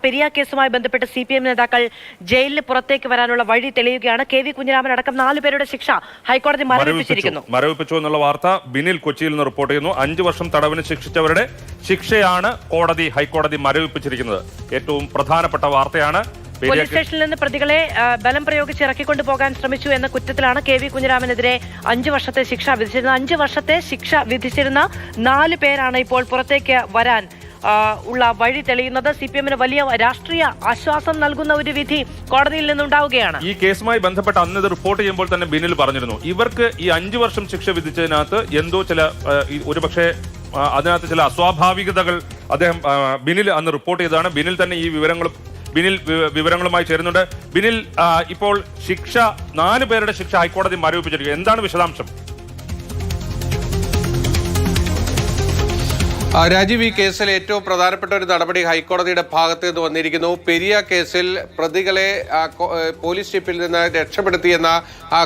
പെരിയ കേസുമായി ബന്ധപ്പെട്ട് CPM നേതാക്കൾ ജയിലിന് പുറത്തേക്ക് വരാനുള്ള വഴി തെളിയുകയാണ്. KV കുഞ്ഞിരാമൻ അടക്കം 4 പേരുടെ ശിക്ഷ ഹൈക്കോടതി മരവിപ്പിച്ചു എന്നുള്ള വാർത്ത ബിനിൽ കൊച്ചിയിൽ നിന്ന് റിപ്പോർട്ട് ചെയ്യുന്നു. 5 വർഷം തടവിന് ശിക്ഷിച്ചവരുടെ ശിക്ഷയാണ് ഹൈക്കോടതി മരവിപ്പിച്ചിരിക്കുന്നത്. ഏറ്റവും പ്രധാനപ്പെട്ട വാർത്തയാണ്. പോലീസ് സ്റ്റേഷനിൽ നിന്ന് പ്രതികളെ ബലം പ്രയോഗിച്ച് ഇറക്കിക്കൊണ്ടു പോകാൻ ശ്രമിച്ചു എന്ന കുറ്റത്തിലാണ് KV കുഞ്ഞിരാമനെതിരെ 5 വർഷത്തെ ശിക്ഷ വിധിച്ചിരുന്നത്. 5 വർഷത്തെ ശിക്ഷ വിധിച്ചിരുന്ന 4 പേരാണ് ഇപ്പോൾ പുറത്തേക്ക് വരാൻ ഉള്ള വഴി തെളിയുന്നത്. CPM-ന് വലിയ രാഷ്ട്രീയ ആശ്വാസം നൽകുന്ന ഒരു വിധി കോടതിയിൽ നിന്നുണ്ടാവുകയാണ്. ഈ കേസുമായി ബന്ധപ്പെട്ട് അന്ന് ഇത് റിപ്പോർട്ട് ചെയ്യുമ്പോൾ തന്നെ ബിനിൽ പറഞ്ഞിരുന്നു, ഇവർക്ക് ഈ 5 വർഷം ശിക്ഷ വിധിച്ചതിനകത്ത് എന്തോ ചില ഒരുപക്ഷെ അതിനകത്ത് ചില അസ്വാഭാവികതകൾ അദ്ദേഹം ബിനിൽ അന്ന് റിപ്പോർട്ട് ചെയ്തതാണ്. ബിനിൽ തന്നെ ഈ വിവരങ്ങളുമായി ചേരുന്നുണ്ട്. ബിനിൽ, ഇപ്പോൾ ശിക്ഷ 4 പേരുടെ ശിക്ഷ ഹൈക്കോടതി മരവിപ്പിച്ചിരിക്കുക, എന്താണ് വിശദാംശം? രാജീവ്, ഈ കേസിൽ ഏറ്റവും പ്രധാനപ്പെട്ട ഒരു നടപടി ഹൈക്കോടതിയുടെ ഭാഗത്ത് നിന്ന് വന്നിരിക്കുന്നു. പെരിയ കേസിൽ പ്രതികളെ പോലീസ് ജീപ്പിൽ നിന്ന് രക്ഷപ്പെടുത്തിയെന്ന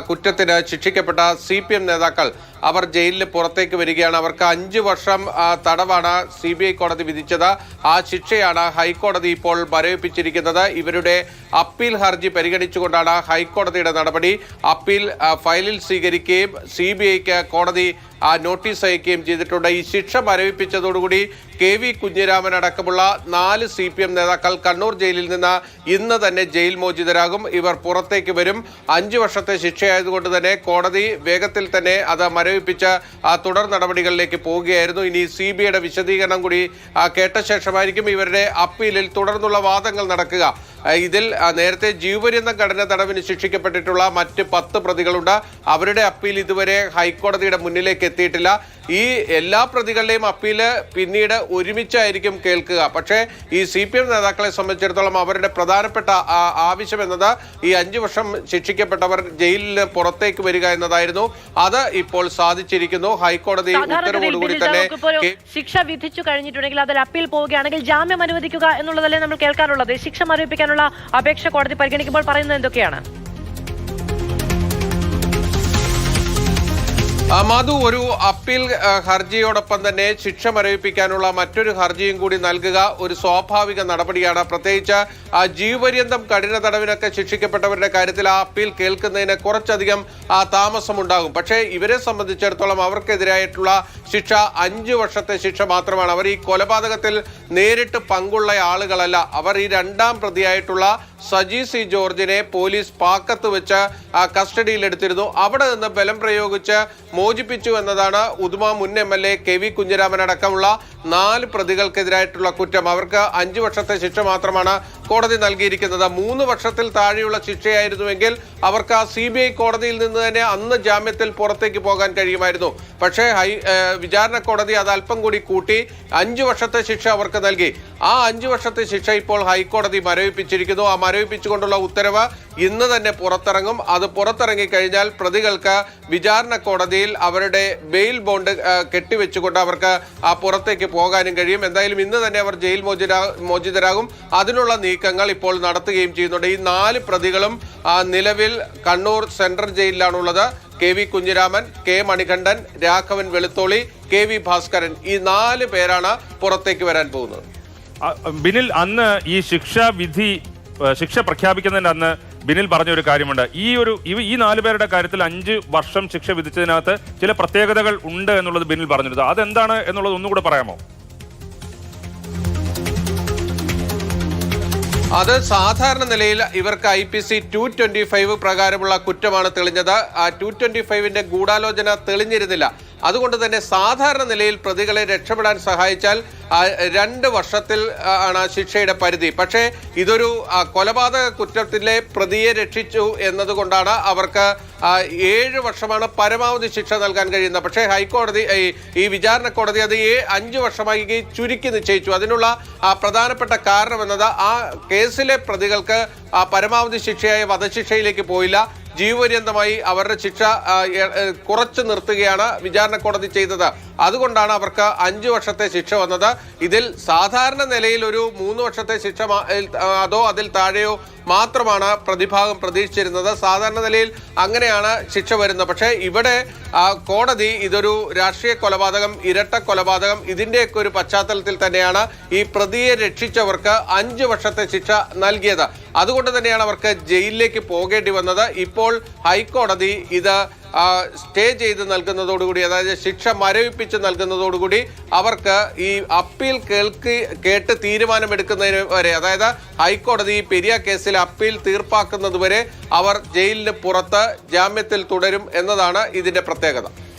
കുറ്റത്തിന് ശിക്ഷിക്കപ്പെട്ട CPM നേതാക്കൾ അവർ ജയിലിന് പുറത്തേക്ക് വരികയാണ്. അവർക്ക് 5 വർഷം തടവാണ് CBI കോടതി വിധിച്ചത്. ആ ശിക്ഷയാണ് ഹൈക്കോടതി ഇപ്പോൾ മരവിപ്പിച്ചിരിക്കുന്നത്. ഇവരുടെ അപ്പീൽ ഹർജി പരിഗണിച്ചുകൊണ്ടാണ് ഹൈക്കോടതിയുടെ നടപടി. അപ്പീൽ ഫയലിൽ സ്വീകരിക്കുകയും CBIക്ക് കോടതി നോട്ടീസ് അയക്കുകയും ചെയ്തിട്ടുണ്ട്. ഈ ശിക്ഷ മരവിപ്പിച്ചതോടുകൂടി KV കുഞ്ഞിരാമൻ അടക്കമുള്ള 4 CPM നേതാക്കൾ കണ്ണൂർ ജയിലിൽ നിന്ന് ഇന്ന് തന്നെ ജയിൽ മോചിതരാകും. ഇവർ പുറത്തേക്ക് വരും. 5 വർഷത്തെ ശിക്ഷയായതുകൊണ്ട് തന്നെ കോടതി വേഗത്തിൽ തന്നെ അത് മരവിപ്പിച്ച് തുടർ നടപടികളിലേക്ക് പോവുകയായിരുന്നു. ഇനി CBIയുടെ വിശദീകരണം കൂടി കേട്ട ശേഷമായിരിക്കും ഇവരുടെ അപ്പീലിൽ തുടർന്നുള്ള വാദങ്ങൾ നടക്കുക. ഇതിൽ നേരത്തെ ജീവപര്യന്തം കഠിന തടവിന് ശിക്ഷിക്കപ്പെട്ടിട്ടുള്ള മറ്റ് 10 പ്രതികളുണ്ട്. അവരുടെ അപ്പീൽ ഇതുവരെ ഹൈക്കോടതിയുടെ മുന്നിലേക്ക് എത്തിയിട്ടില്ല. ഈ എല്ലാ പ്രതികളുടെയും അപ്പീല് പിന്നീട് ഒരുമിച്ചായിരിക്കും കേൾക്കുക. പക്ഷേ ഈ CPM നേതാക്കളെ സംബന്ധിച്ചിടത്തോളം അവരുടെ പ്രധാനപ്പെട്ട ആവശ്യം എന്നത് ഈ 5 വർഷം ശിക്ഷിക്കപ്പെട്ടവർ ജയിലിൽ പുറത്തേക്ക് വരിക എന്നതായിരുന്നു. അത് ഇപ്പോൾ സാധിച്ചിരിക്കുന്നു. ഹൈക്കോടതി ഉത്തരവോടുകൂടി തന്നെ ശിക്ഷ വിധിച്ചു കഴിഞ്ഞിട്ടുണ്ടെങ്കിൽ അതിൽ അപ്പീൽ പോവുകയാണെങ്കിൽ ജാമ്യം അനുവദിക്കുക എന്നുള്ളതല്ലേ നമ്മൾ കേൾക്കാറുള്ളത്. ശിക്ഷ മരവിപ്പിക്കാനുള്ള അപേക്ഷ കോടതി പരിഗണിക്കുമ്പോൾ പറയുന്നത് എന്തൊക്കെയാണ്? മാധു, ഒരു അപ്പീൽ ഹർജിയോടൊപ്പം തന്നെ ശിക്ഷ മരവിപ്പിക്കാനുള്ള മറ്റൊരു ഹർജിയും കൂടി നൽകുക ഒരു സ്വാഭാവിക നടപടിയാണ്. പ്രത്യേകിച്ച് ജീവപര്യന്തം കഠിന തടവിനൊക്കെ ശിക്ഷിക്കപ്പെട്ടവരുടെ കാര്യത്തിൽ ആ അപ്പീൽ കേൾക്കുന്നതിന് കുറച്ചധികം താമസമുണ്ടാകും. പക്ഷേ ഇവരെ സംബന്ധിച്ചിടത്തോളം അവർക്കെതിരായിട്ടുള്ള ശിക്ഷ 5 വർഷത്തെ ശിക്ഷ മാത്രമാണ്. അവർ ഈ കൊലപാതകത്തിൽ നേരിട്ട് പങ്കുള്ള ആളുകളല്ല. അവർ ഈ 2ാം പ്രതിയായിട്ടുള്ള സജി C ജോർജിനെ പോലീസ് പാക്കത്ത് വെച്ച് കസ്റ്റഡിയിലെടുത്തിരുന്നു. അവിടെ നിന്ന് ബലം പ്രയോഗിച്ച് മോചിപ്പിച്ചു എന്നതാണ് ഉദുമ മുൻ MLA KV കുഞ്ഞിരാമൻ അടക്കമുള്ള 4 പ്രതികൾക്കെതിരായിട്ടുള്ള കുറ്റം. അവർക്ക് 5 വർഷത്തെ ശിക്ഷ മാത്രമാണ് കോടതി നൽകിയിരിക്കുന്നത്. 3 വർഷത്തിൽ താഴെയുള്ള ശിക്ഷയായിരുന്നുവെങ്കിൽ അവർക്ക് CBI കോടതിയിൽ നിന്ന് തന്നെ അന്ന് ജാമ്യത്തിൽ പുറത്തേക്ക് പോകാൻ കഴിയുമായിരുന്നു. പക്ഷേ വിചാരണ കോടതി അത് അല്പം കൂടി കൂട്ടി 5 വർഷത്തെ ശിക്ഷ അവർക്ക് നൽകി. ആ 5 വർഷത്തെ ശിക്ഷ ഇപ്പോൾ ഹൈക്കോടതി മരവിപ്പിച്ചിരിക്കുന്നു. ആ മരവിപ്പിച്ചുകൊണ്ടുള്ള ഉത്തരവ് ഇന്ന് തന്നെ പുറത്തിറങ്ങും. അത് പുറത്തിറങ്ങി കഴിഞ്ഞാൽ പ്രതികൾക്ക് വിചാരണ കോടതിയിൽ അവരുടെ ബെയിൽ ബോണ്ട് കെട്ടിവെച്ചുകൊണ്ട് അവർക്ക് പുറത്തേക്ക് പോകാനും കഴിയും. എന്തായാലും ഇന്ന് തന്നെ അവർ ജയിൽ മോചിതരാകും. അതിനുള്ള നീക്കങ്ങൾ ഇപ്പോൾ നടത്തുകയും ചെയ്യുന്നുണ്ട്. ഈ 4 പ്രതികളും നിലവിൽ കണ്ണൂർ സെൻട്രൽ ജയിലിലാണുള്ളത്. KV Kunhiraman, K Manikandan, Raghavan Velutholi, KV Bhaskaran, ഈ 4 പേരാണ് പുറത്തേക്ക് വരാൻ പോകുന്നത്. ബിനിൽ, അന്ന് ഈ ശിക്ഷ പ്രഖ്യാപിക്കുന്നതിന് അന്ന് ബിനിൽ പറഞ്ഞ ഒരു കാര്യമുണ്ട്. ഈ 4 പേരുടെ കാര്യത്തിൽ 5 വർഷം ശിക്ഷ വിധിച്ചതിനകത്ത് ചില പ്രത്യേകതകൾ ഉണ്ട് എന്നുള്ളത് ബിനിൽ പറഞ്ഞിരുന്നത്. അതെന്താണ് എന്നുള്ളത് ഒന്നുകൂടെ പറയാമോ? അത് സാധാരണ നിലയിൽ ഇവർക്ക് IPC 225 പ്രകാരമുള്ള കുറ്റമാണ് തെളിഞ്ഞത്. ആ 225ന്റെ ഗൂഢാലോചന തെളിഞ്ഞിരുന്നില്ല. അതുകൊണ്ട് തന്നെ സാധാരണ നിലയിൽ പ്രതികളെ രക്ഷപ്പെടാൻ സഹായിച്ചാൽ 2 വർഷത്തിൽ ആണ് ശിക്ഷയുടെ പരിധി. പക്ഷേ ഇതൊരു കൊലപാതക കുറ്റത്തിലെ പ്രതിയെ രക്ഷിച്ചു എന്നതുകൊണ്ടാണ് അവർക്ക് 7 വർഷമാണ് പരമാവധി ശിക്ഷ നൽകാൻ കഴിയുന്നത്. പക്ഷേ ഹൈക്കോടതി ഈ വിചാരണ കോടതി അത് 5 വർഷമായി ചുരുക്കി നിശ്ചയിച്ചു. അതിനുള്ള പ്രധാനപ്പെട്ട കാരണം എന്നത് ആ കേസിലെ പ്രതികൾക്ക് പരമാവധി ശിക്ഷയായ വധശിക്ഷയിലേക്ക് പോയില്ല. ജീവപര്യന്തമായി അവരുടെ ശിക്ഷ കുറച്ചു നിർത്തുകയാണ് വിചാരണ കോടതി ചെയ്തത്. അതുകൊണ്ടാണ് അവർക്ക് 5 വർഷത്തെ ശിക്ഷ വന്നത്. ഇതിൽ സാധാരണ നിലയിൽ ഒരു 3 വർഷത്തെ ശിക്ഷ അതോ അതിൽ താഴെയോ മാത്രമാണ് പ്രതിഭാഗം പ്രതീക്ഷിച്ചിരുന്നത്. സാധാരണ നിലയിൽ അങ്ങനെയാണ് ശിക്ഷ വരുന്നത്. പക്ഷേ ഇവിടെ കോടതി ഇതൊരു രാഷ്ട്രീയ കൊലപാതകം, ഇരട്ട കൊലപാതകം, ഇതിന്റെയൊക്കെ ഒരു പശ്ചാത്തലത്തിൽ തന്നെയാണ് ഈ പ്രതിയെ രക്ഷിച്ചവർക്ക് 5 വർഷത്തെ ശിക്ഷ നൽകിയത്. അതുകൊണ്ട് തന്നെയാണ് അവർക്ക് ജയിലിലേക്ക് പോകേണ്ടി വന്നത്. ഇപ്പോൾ ഹൈക്കോടതി ഇത് സ്റ്റേ ചെയ്ത് നൽകുന്നതോടുകൂടി, അതായത് ശിക്ഷ മരവിപ്പിച്ച് നൽകുന്നതോടുകൂടി അവർക്ക് ഈ അപ്പീൽ കേട്ട് തീരുമാനമെടുക്കുന്നതിന് വരെ, അതായത് ഹൈക്കോടതി പെരിയ കേസിൽ അപ്പീൽ തീർപ്പാക്കുന്നതുവരെ അവർ ജയിലിന് പുറത്ത് ജാമ്യത്തിൽ തുടരും എന്നതാണ് ഇതിന്റെ പ്രത്യേകത.